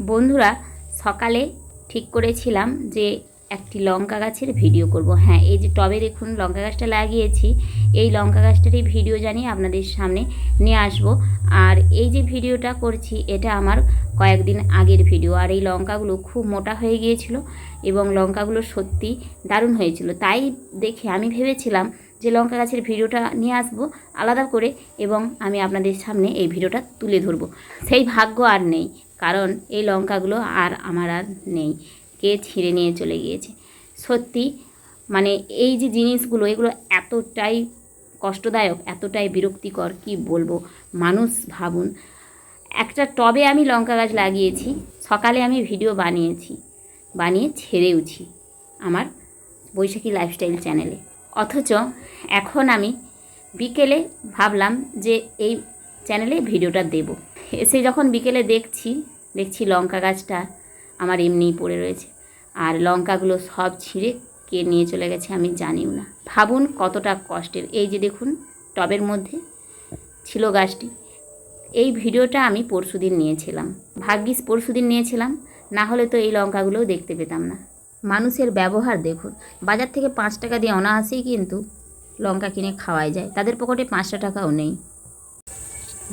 বন্ধুরা, সকালে ঠিক করেছিলাম যে একটি লঙ্কা গাছের ভিডিও করব। হ্যাঁ, এই যে টবে দেখুন লঙ্কা গাছটা লাগিয়েছি, এই লঙ্কা গাছটারই ভিডিও জানিয়ে আপনাদের সামনে নিয়ে আসব। আর এই যে ভিডিওটা করছি এটা আমার কয়েকদিন আগের ভিডিও। আর এই লঙ্কাগুলো খুব মোটা হয়ে গিয়েছিল এবং লঙ্কাগুলো সত্যি দারুণ হয়েছিল। তাই দেখে আমি ভেবেছিলাম যে লঙ্কা গাছের ভিডিওটা নিয়ে আসব আলাদা করে এবং আমি আপনাদের সামনে এই ভিডিওটা তুলে ধরব। সেই ভাগ্য আর নেই, কারণ এই লঙ্কাগুলো আর আমার আর নেই, কে ছিঁড়ে নিয়ে চলে গিয়েছে। সত্যি মানে এই যে জিনিসগুলো, এগুলো এতটাই কষ্টদায়ক, এতটাই বিরক্তিকর, কি বলবো। মানুষ ভাবুন, একটা টবে আমি লঙ্কা গাছ লাগিয়েছি, সকালে আমি ভিডিও বানিয়ে ছেড়েওছি আমার বৈশাখী লাইফস্টাইল চ্যানেলে। অথচ এখন আমি বিকেলে ভাবলাম যে এই চ্যানেলে ভিডিওটা দেব। এসে যখন বিকেলে দেখছি লঙ্কা গাছটা আমার এমনিই পড়ে রয়েছে, আর লঙ্কাগুলো সব ছিঁড়ে কে নিয়ে চলে গেছে আমি জানিও না। ভাবুন কতটা কষ্টের। এই যে দেখুন টবের মধ্যে ছিল গাছটি। এই ভিডিওটা আমি পরশুদিন নিয়েছিলাম, ভাগ্যিস পরশুদিন নিয়েছিলাম, না হলে তো এই লঙ্কাগুলোও দেখতে পেতাম না। মানুষের ব্যবহার দেখুন, বাজার থেকে 5 টাকা দিয়ে অনায়াসেই কিন্তু লঙ্কা কিনে খাওয়াই যায়, তাদের পকেটে 5টা টাকাও নেই।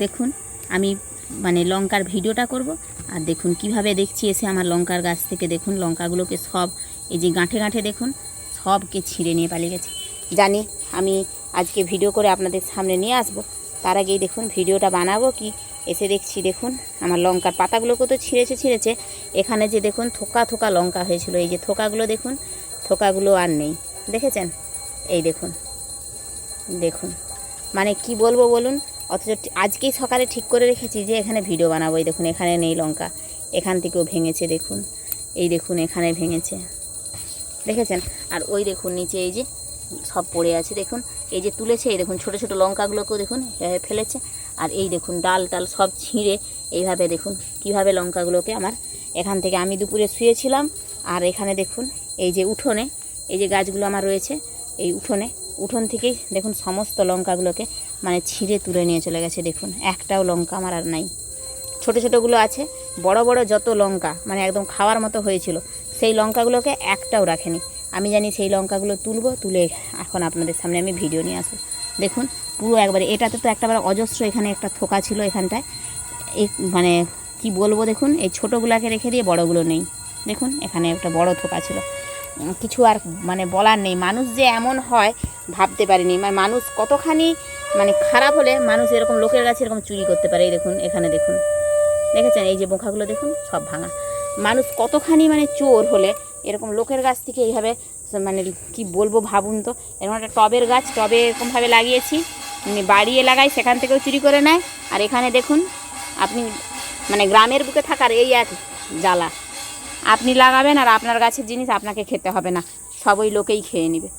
দেখুন আমি লঙ্কার ভিডিওটা করব, আর দেখুন কিভাবে দেখছি এসে আমার লঙ্কার গাছ থেকে দেখুন লঙ্কাগুলোকে সব এই যে গাঁঠে গাঁঠে দেখুন সবকে ছিঁড়ে নিয়ে পালিয়ে গেছে। জানি আমি আজকে ভিডিও করে আপনাদের সামনে নিয়ে আসব, তার আগেই দেখুন ভিডিওটা বানাবো কি এসে দেখছি দেখুন আমার লঙ্কার পাতাগুলোকে তো ছিঁড়েছে। এখানে যে দেখুন থোকা থোকা লঙ্কা হয়েছিল, এই যে থোকাগুলো দেখুন, থোকাগুলো আর নেই, দেখেছেন? এই দেখুন মানে কি বলবো বলুন। অথচ আজকেই সকালে ঠিক করে রেখেছি যে এখানে ভিডিও বানাবো। এই দেখুন এখানে নেই লঙ্কা, এখান থেকেও ভেঙেছে দেখুন, এই দেখুন এখানে ভেঙেছে, দেখেছেন? আর ওই দেখুন নিচে এই যে সব পড়ে আছে দেখুন, এই যে তুলেছে, এই দেখুন ছোটো ছোটো লঙ্কাগুলোকেও দেখুন ফেলেছে। আর এই দেখুন ডাল টাল সব ছিঁড়ে এইভাবে দেখুন কীভাবে লঙ্কাগুলোকে আমার এখান থেকে, আমি দুপুরে শুয়েছিলাম আর এখানে দেখুন এই যে উঠোনে এই যে গাছগুলো আমার রয়েছে, এই উঠোন থেকেই দেখুন সমস্ত লঙ্কাগুলোকে ছিঁড়ে তুলে নিয়ে চলে গেছে। দেখুন একটাও লঙ্কা আমার আর নাই। ছোটো ছোটোগুলো আছে, বড় বড় যত লঙ্কা একদম খাওয়ার মতো হয়েছিল সেই লঙ্কাগুলোকে একটাও রাখেনি। আমি জানি সেই লঙ্কাগুলো তুলে এখন আপনাদের সামনে আমি ভিডিও নিয়ে আসবো। দেখুন পুরো একবারে, এটাতে তো একটাবার অজস্র, এখানে একটা থোকা ছিল এখানটায়, এই কি বলবো দেখুন, এই ছোটোগুলোকে রেখে দিয়ে বড়গুলো নেই। দেখুন এখানে একটা বড় থোকা ছিল, কিছু আর বলার নেই। মানুষ যে এমন হয় ভাবতে পারিনি, মানুষ কতখানি খারাপ হলে মানুষ এরকম লোকের কাছে এরকম চুরি করতে পারে। এই দেখুন এখানে দেখেছেন এই যে বোঁখাগুলো দেখুন সব ভাঙা। মানুষ কতখানি চোর হলে এরকম লোকের গাছ থেকে এইভাবে কি বলবো ভাবুন তো। এরকম একটা টবের গাছ, টবে এরকমভাবে লাগিয়েছি, বাড়িয়ে লাগাই, সেখান থেকেও চুরি করে নেয়। আর এখানে দেখুন আপনি গ্রামের বুকে থাকার এই এক জ্বালা, আপনি লাগাবেন আর আপনার গাছের জিনিস আপনাকে খেতে হবে না, সব ওই লোকেই খেয়ে নেবে।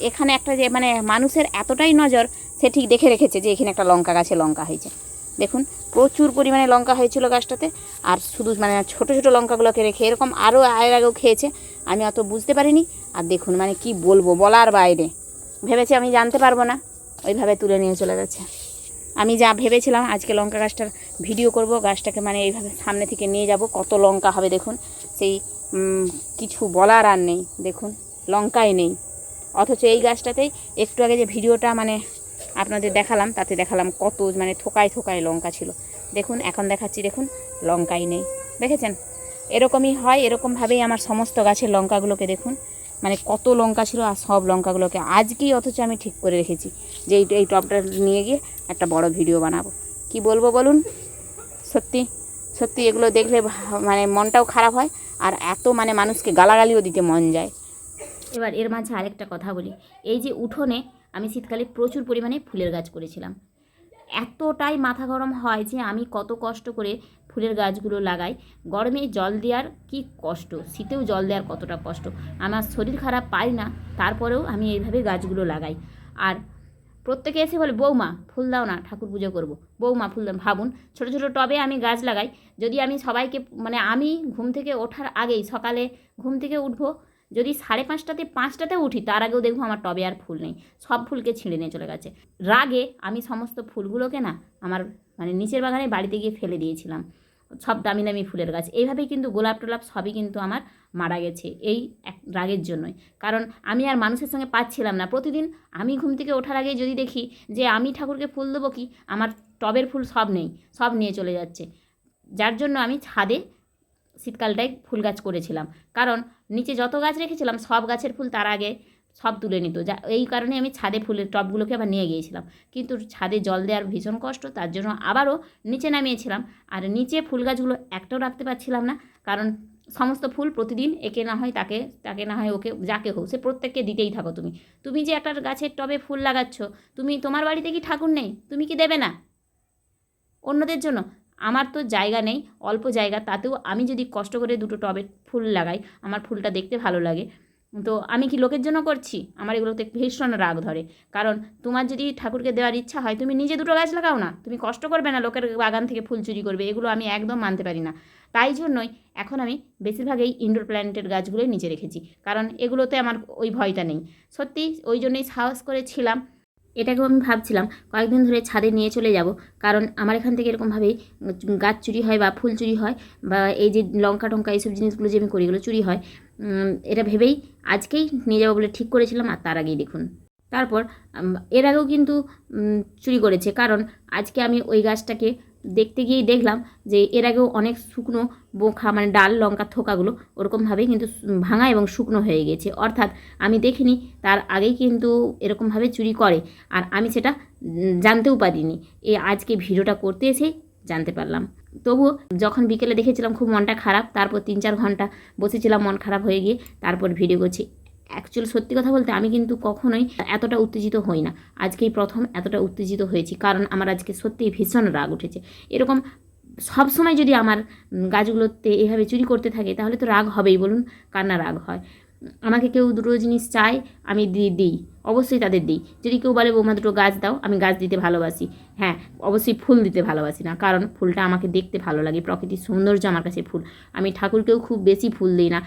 এখানে একটা যে মানুষের এতটাই নজর, সে ঠিক দেখে রেখেছে যে এখানে একটা লঙ্কা গাছে লঙ্কা হয়েছে। দেখুন প্রচুর পরিমাণে লঙ্কা হয়েছিল গাছটাতে, আর শুধু ছোটো ছোটো লঙ্কাগুলোকে রেখে এরকম আরও এর আগেও খেয়েছে, আমি অত বুঝতে পারিনি। আর দেখুন কি বলবো, বলার বাইরে। ভেবেছি আমি জানতে পারবো না, ওইভাবে তুলে নিয়ে চলে যাচ্ছে। আমি যা ভেবেছিলাম আজকে লঙ্কা গাছটার ভিডিও করব, গাছটাকে এইভাবে সামনে থেকে নিয়ে যাব, কত লঙ্কা হবে দেখুন, সেই কিছু বলার আর নেই। দেখুন লঙ্কাই নেই, অথচ এই গাছটাতেই একটু আগে যে ভিডিওটা আপনাদের দেখালাম, তাতে দেখালাম কত থোকায় থোকায় লঙ্কা ছিল। দেখুন এখন দেখাচ্ছি, দেখুন লঙ্কাই নেই, দেখেছেন? এরকমই হয়, এরকমভাবেই আমার সমস্ত গাছের লঙ্কাগুলোকে দেখুন কত লঙ্কা ছিল, আর সব লঙ্কাগুলোকে আজকেই, অথচ আমি ঠিক করে রেখেছি যে এই টবটা নিয়ে গিয়ে একটা বড় ভিডিও বানাবো। কি বলবো বলুন, সত্যি এগুলো দেখলে মনটাও খারাপ হয়, আর এত মানুষকে গালাগালিও দিতে মন যায়। এবার এর মাঝে আরেকটা কথা বলি, এই যে উঠোনে আমি শীতকালে প্রচুর পরিমাণে ফুলের গাছ করেছিলাম। এতটাই মাথা গরম হয় যে আমি কত কষ্ট করে ফুলের গাছগুলো লাগাই। গরমে জল দেওয়ার কি কষ্ট, শীতেও জল দেওয়ার কতটা কষ্ট। আমার শরীর খারাপ, পাই না, তারপরেও আমি এইভাবে গাছগুলো লাগাই। আর প্রত্যেকে এসে বলে বৌমা ফুল দাও না, ঠাকুর পুজো করবো, বৌমা ফুল দাও। ভাবুন ছোটো ছোটো টবে আমি গাছ লাগাই, যদি আমি সবাইকে আমি ঘুম থেকে ওঠার আগেই, সকালে ঘুম থেকে উঠবো, যদি 5:30টাতে 5টাতে উঠি, তার আগেও দেখবো আমার টবে আর ফুল নেই, সব ফুলকে ছিঁড়ে নিয়ে চলে গেছে। রাগে আমি সমস্ত ফুলগুলোকে আমার নিচের বাগানে বাড়িতে গিয়ে ফেলে দিয়েছিলাম। সব দামি দামি ফুলের গাছ। এইভাবেই কিন্তু গোলাপ টোলাপ সবই কিন্তু আমার মারা গেছে এই এক রাগের জন্যই। কারণ আমি আর মানুষের সঙ্গে পাচ্ছিলাম না। প্রতিদিন আমি ঘুম থেকে ওঠার আগে যদি দেখি যে আমি ঠাকুরকে ফুল দেবো কি, আমার টবের ফুল সব নেই, সব নিয়ে চলে যাচ্ছে। যার জন্য আমি ছাদে শীতকালটায় ফুল গাছ করেছিলাম, কারণ নিচে যত গাছ রেখেছিলাম সব গাছের ফুল তার আগে সব তুলে নিত। যা এই কারণে আমি ছাদে ফুলের টবগুলোকে আবার নিয়ে গিয়েছিলাম, কিন্তু ছাদে জল দেওয়ার ভীষণ কষ্ট, তার জন্য আবারও নিচে নামিয়েছিলাম। আর নিচে ফুল গাছগুলো একটাও রাখতে পারছিলাম না, কারণ সমস্ত ফুল প্রতিদিন একে না হয় তাকে, তাকে না হয় ওকে, যাকে হোক সে প্রত্যেককে দিতেই থাকো। তুমি যে একটা গাছের টবে ফুল লাগাচ্ছ, তোমার বাড়িতে কি ঠাকুর নেই? তুমি কি দেবে না অন্যদের জন্য? আমার তো জায়গা নেই, অল্প জায়গা, তাতেও আমি যদি কষ্ট করে দুটো টবে ফুল লাগাই, আমার ফুলটা দেখতে ভালো লাগে, তো আমি কি লোকের জন্য করছি? আমার এগুলোতে ভীষণ রাগ ধরে। কারণ তোমার যদি ঠাকুরকে দেওয়ার ইচ্ছা হয়, তুমি নিজে দুটো গাছ লাগাও না, তুমি কষ্ট করবে না লোকের বাগান থেকে ফুল চুরি করবে। এগুলো আমি একদম মানতে পারি না। তাই জন্যই এখন আমি বেশিরভাগই ইনডোর প্ল্যান্টের গাছগুলোই নিচে রেখেছি, কারণ এগুলোতে আমার ওই ভয়টা নেই। সত্যি ওই জন্যই সাহস করেছিলাম। এটাকেও আমি ভাবছিলাম কয়েকদিন ধরে ছাদে নিয়ে চলে যাব, কারণ আমার এখান থেকে এরকমভাবেই গাছ চুরি হয় বা ফুল চুরি হয়, বা এই যে লঙ্কা টঙ্কা এইসব জিনিসগুলো যে আমি করি এগুলো চুরি হয়। এটা ভেবেই আজকেই নিয়ে যাবো বলে ঠিক করেছিলাম। আর তার আগেই দেখুন, তারপর এর আগেও কিন্তু চুরি করেছে, কারণ আজকে আমি ওই গাছটাকে দেখতে গিয়েই দেখলাম যে এর আগেও অনেক শুকনো বোখা, মানে ডাল লঙ্কার থোকাগুলো ওরকমভাবেই কিন্তু ভাঙা এবং শুকনো হয়ে গেছে। অর্থাৎ আমি দেখিনি, তার আগেই কিন্তু এরকমভাবে চুরি করে, আর আমি সেটা জানতেও পারিনি। আজকে ভিডিওটা করতে এসে জানতে পারলাম। তবুও যখন বিকেলে দেখেছিলাম খুব মনটা খারাপ, তারপর 3-4 ঘন্টা বসেছিলাম মন খারাপ হয়ে গিয়ে, তারপর ভিডিও করছি। অ্যাকচুয়ালি সত্যি কথা বলতে আমি কিন্তু কখনোই এতটা উত্তেজিত হই না, আজকেই প্রথম এতটা উত্তেজিত হয়েছি, কারণ আমার আজকে সত্যিই ভীষণ রাগ উঠেছে। এরকম সব সময় যদি আমার গাছগুলোতে এভাবে চুরি করতে থাকে তাহলে তো রাগ হবেই, বলুন কার না রাগ হয়। আমাকে কেউ দুটো জিনিস চায়, আমি দিই, অবশ্যই তাদের দিই। যদি কেউ বলে বৌমা দুটো গাছ দাও, আমি গাছ দিতে ভালোবাসি। হ্যাঁ, অবশ্যই ফুল দিতে ভালোবাসি না, কারণ ফুলটা আমাকে দেখতে ভালো লাগে, প্রকৃতির সৌন্দর্য আমার কাছে ফুল। আমি ঠাকুরকেও খুব বেশি ফুল দিই না,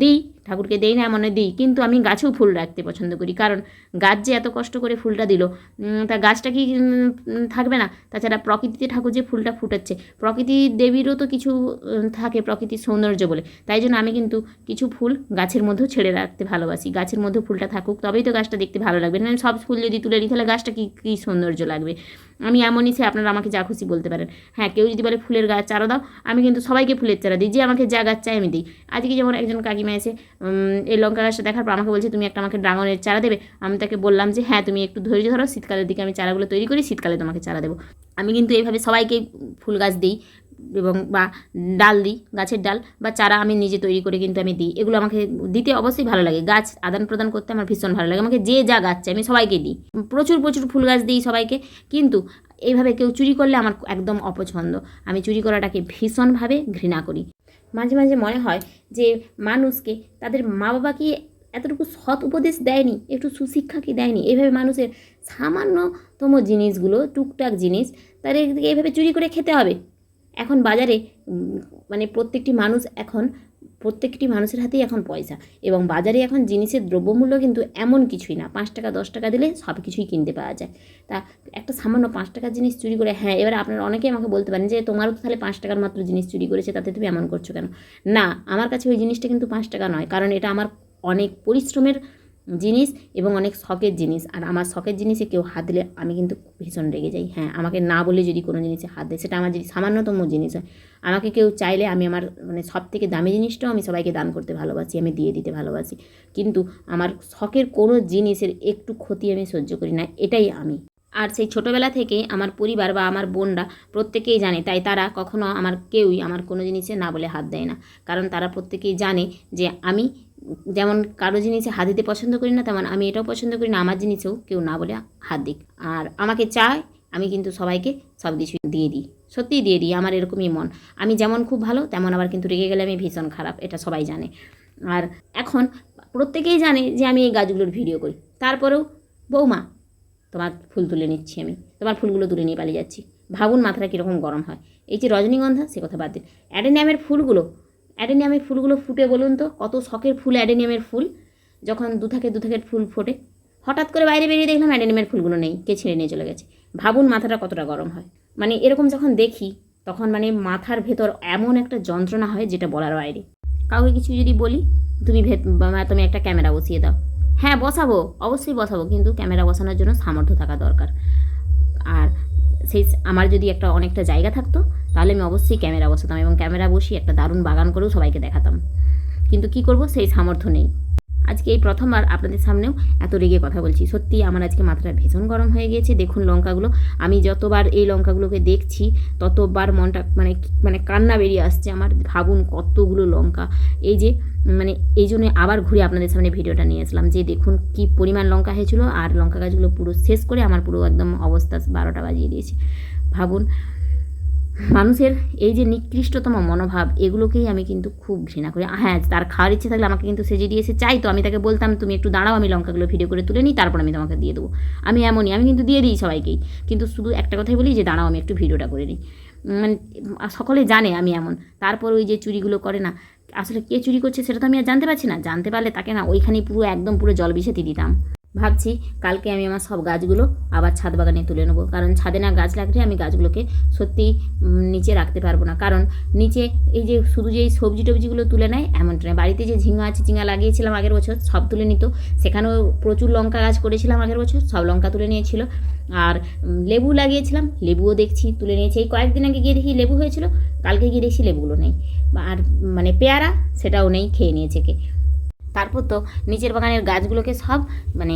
দিই ঠাকুরকে দেই না মনে দিই, কিন্তু আমি গাছেও ফুল রাখতে পছন্দ করি, কারণ গাছ যে এত কষ্ট করে ফুলটা দিল, তা গাছটা কি থাকবে না? তাছাড়া প্রকৃতিতে ঠাকুর যে ফুলটা ফুটাচ্ছে, প্রকৃতি দেবীরও তো কিছু থাকে প্রকৃতির সৌন্দর্য বলে, তাই জন্য আমি কিন্তু কিছু ফুল গাছের মধ্যেও ছেড়ে রাখতে ভালোবাসি। গাছের মধ্যে ফুলটা থাকুক, তবেই তো গাছটা দেখতে ভালো লাগবে, না সব ফুল যদি তুলে নিই তাহলে গাছটা কী সৌন্দর্য লাগবে। আমি এমনই, সে আপনারা আমাকে যা খুশি বলতে পারেন। হ্যাঁ, কেউ যদি বলে ফুলের গাছ চারা দাও, আমি কিন্তু সবাইকে ফুলের চারা দিই, যে আমাকে যা গাছ চাই আমি দিই। আজকে যেমন একজন কাকিমা এসে এই লঙ্কা গাছটা দেখার পর আমাকে বলছে তুমি একটা আমাকে ড্রাগনের চারা দেবে। আমি তাকে বললাম যে হ্যাঁ, তুমি একটু ধৈর্য ধরো, শীতকালের দিকে আমি চারাগুলো তৈরি করি, শীতকালে তোমাকে চারা দেবো। আমি কিন্তু এইভাবে সবাইকে ফুল গাছ দিই, এবং বা ডাল দিই, গাছের ডাল বা চারা আমি নিজে তৈরি করে কিন্তু আমি দিই। এগুলো আমাকে দিতে অবশ্যই ভালো লাগে, গাছ আদান প্রদান করতে আমার ভীষণ ভালো লাগে। আমাকে যে যা গাছ চাই আমি সবাইকে দিই, প্রচুর ফুল গাছ দিই সবাইকে। কিন্তু এইভাবে কেউ চুরি করলে আমার একদম অপছন্দ, আমি চুরি করাটাকে ভীষণভাবে ঘৃণা করি। মাঝে মাঝে মনে হয় যে মানুষকে তাদের মা বাবা কি এতটুকু সৎ উপদেশ দেয়নি, একটু সুশিক্ষা কি দেয়নি? এইভাবে মানুষের সামান্যতম জিনিসগুলো, টুকটাক জিনিস, তাদেরকে এইভাবে চুরি করে খেতে হবে। এখন বাজারে মানে প্রত্যেকটি মানুষের হাতেই এখন পয়সা, এবং বাজারে এখন জিনিসের দ্রব্যমূল্য কিন্তু এমন কিছুই না, 5 টাকা 10 টাকা দিলে সব কিছুই কিনতে পাওয়া যায়। তা একটা সামান্য 5 টাকার জিনিস চুরি করে, হ্যাঁ, এবার আপনারা অনেকেই আমাকে বলতে পারেন যে তোমারও তো তাহলে 5 টাকার মাত্র জিনিস চুরি করেছে, তাতে তুমি এমন করছো কেন? না, আমার কাছে ওই জিনিসটা কিন্তু 5 টাকা নয়, কারণ এটা আমার অনেক পরিশ্রমের জিনিস এবং অনেক শখের জিনিস। আর আমার শখের জিনিসে কেউ হাত দিলে আমি কিন্তু ভীষণ রেগে যাই। হ্যাঁ, আমাকে না বলে যদি কোনো জিনিসে হাত দেয়, সেটা আমার যদি সামান্যতম জিনিস হয়, আমাকে কেউ চাইলে আমি আমার মানে সব থেকে দামি জিনিসটাও আমি সবাইকে দান করতে ভালোবাসি, আমি দিয়ে দিতে ভালোবাসি, কিন্তু আমার শখের কোনো জিনিসের একটু ক্ষতি আমি সহ্য করি না, এটাই আমি। আর সেই ছোটোবেলা থেকেই আমার পরিবার বা আমার বোনরা প্রত্যেকেই জানে, তাই তারা কখনো কেউই আমার কোনো জিনিসে না বলে হাত দেয় না, কারণ তারা প্রত্যেকেই জানে যে আমি যেমন কারো জিনিসে হাত দিতে পছন্দ করি না, তেমন আমি এটাও পছন্দ করি না আমার জিনিসেও কেউ না বলে হাত দিক। আর আমাকে চায়, আমি কিন্তু সবাইকে সব কিছু দিয়ে দিই, সত্যিই দিয়ে দিই, আমার এরকমই মন। আমি যেমন খুব ভালো, তেমন আবার কিন্তু রেগে গেলে আমি ভীষণ খারাপ, এটা সবাই জানে। আর এখন প্রত্যেকেই জানে যে আমি এই গাছগুলোর ভিডিও করি, তারপরেও বৌমা তোমার ফুল তুলে নিচ্ছি, আমি তোমার ফুলগুলো তুলে নিয়ে পালিয়ে যাচ্ছি। ভাবুন মাথাটা কীরকম গরম হয়। এই যে রজনীগন্ধা, সে কথা বাদ দিন, অ্যাডেনিয়ামের ফুলগুলো ফুটে, বলুন তো কত শখের ফুল অ্যাডেনিয়ামের ফুল, যখন দু থাকের ফুল ফোটে, হঠাৎ করে বাইরে বেরিয়ে দেখলাম অ্যাডেনিয়ামের ফুলগুলো নেই, কে ছিঁড়ে নিয়ে চলে গেছে। ভাবুন মাথাটা কতটা গরম হয়। মানে এরকম যখন দেখি তখন মানে মাথার ভেতর এমন একটা যন্ত্রণা হয় যেটা বলার বাইরে। কাউকে কিছু যদি বলি, তুমি একটা ক্যামেরা বসিয়ে দাও, হ্যাঁ বসাবো, অবশ্যই বসাবো, কিন্তু ক্যামেরা বসানোর জন্য সামর্থ্য থাকা দরকার। আর সেই আমার যদি অনেকটা জায়গা থাকতো তাহলে আমি অবশ্যই ক্যামেরা বসাতাম এবং ক্যামেরা বসিয়ে একটা দারুণ বাগান করেও সবাইকে দেখাতাম, কিন্তু কি করব, সেই সামর্থ্য নেই। আজকে এই প্রথমবার আপনাদের সামনেও এত রেগে কথা বলছি। সত্যি আমার আজকে মাথাটা ভীষণ গরম হয়ে গিয়েছে। দেখুন লঙ্কাগুলো, আমি যতবার এই লঙ্কাগুলোকে দেখছি ততবার মনটা মানে কান্না বেরিয়ে আসছে আমার। ভাবুন কতগুলো লঙ্কা, এই যে মানে এই জন্য আবার ঘুরে আপনাদের সামনে ভিডিওটা নিয়ে আসলাম যে দেখুন কি পরিমাণ লঙ্কা হয়েছিল। আর লঙ্কা গাছগুলো পুরো শেষ করে আমার পুরো একদম অবস্থা 12টা বাজিয়ে দিয়েছে। ভাবুন মানুষের এই যে নিকৃষ্টতম মনোভাব, এগুলোকেই আমি কিন্তু খুব ঘৃণা করি। হ্যাঁ, তার খাওয়ার ইচ্ছে থাকলে আমাকে কিন্তু সেজে দিয়ে এসে চাই, তো আমি তাকে বলতাম তুমি একটু দাঁড়াও, আমি লঙ্কাগুলো ভিডিও করে তুলে নিই, তারপর আমি তোমাকে দিয়ে দেবো। আমি এমনই, আমি কিন্তু দিয়ে দিই সবাইকেই, কিন্তু শুধু একটা কথাই বলি যে দাঁড়াও আমি একটু ভিডিওটা করে নিই। মানে সকলে জানে আমি এমন, তারপর ওই যে চুরিগুলো করে না, আসলে কে চুরি করছে সেটা তো আমি আর জানতে পারছি না। জানতে পারলে তাকে না ওইখানেই পুরো একদম পুরো জল বিষাতি দিতাম। ভাবছি কালকে আমি আমার সব গাছগুলো আবার ছাদ বাগানে তুলে নেবো, কারণ ছাদে না গাছ লাগলে আমি গাছগুলোকে সত্যি নিচে রাখতে পারবো না। কারণ নিচে এই যে শুধু যেই সবজি টবজিগুলো তুলে নেয় এমনটা নয়, বাড়িতে যে ঝিঙা আছে, ঝিঙা লাগিয়েছিলাম আগের বছর, সব তুলে নিত। সেখানেও প্রচুর লঙ্কা গাছ করেছিলাম আগের বছর, সব লঙ্কা তুলে নিয়েছিল। আর লেবু লাগিয়েছিলাম, লেবুও দেখছি তুলে নিয়েছে। এই কয়েকদিন আগে গিয়ে দেখি লেবু হয়েছিল, কালকে গিয়ে দেখছি লেবুগুলো নেই। আর মানে পেয়ারা সেটাও নেই, খেয়ে নিয়েছে কে। তারপর তো নিচের বাগানের গাছগুলোকে সব মানে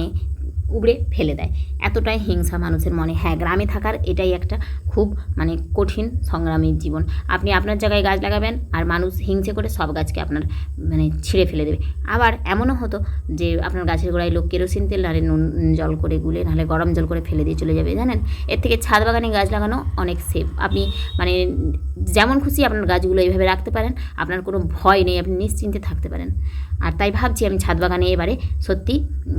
উবড়ে ফেলে দেয়। এতটাই হিংসা মানুষের মনে। হ্যাঁ, গ্রামে থাকার এটাই একটা খুব মানে কঠিন সংগ্রামের জীবন। আপনি আপনার জায়গায় গাছ লাগাবেন আর মানুষ হিংসে করে সব গাছকে আপনার মানে ছিঁড়ে ফেলে দেবে। আবার এমনও হতো যে আপনার গাছের গোড়ায় লোক কেরোসিন তেল নাহলে নুন জল করে গুলে নাহলে গরম জল করে ফেলে দিয়ে চলে যাবে। জানেন, এর থেকে ছাদ বাগানে গাছ লাগানো অনেক সেফ। আপনি মানে যেমন খুশি আপনার গাছগুলো এইভাবে রাখতে পারেন, আপনার কোনো ভয় নেই, আপনি নিশ্চিন্তে থাকতে পারেন। আর তাই ভাবছি আমি ছাদ বাগানে এবারে সত্যি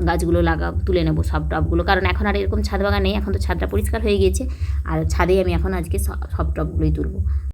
গাছগুলো তুলে নেবো সব টবগুলো, কারণ এখন আর এরকম ছাদ বাগান নেই, এখন তো ছাদটা পরিষ্কার হয়ে গিয়েছে। আর ছাদেই আমি এখন আজকে সব টবগুলোই তুলবো।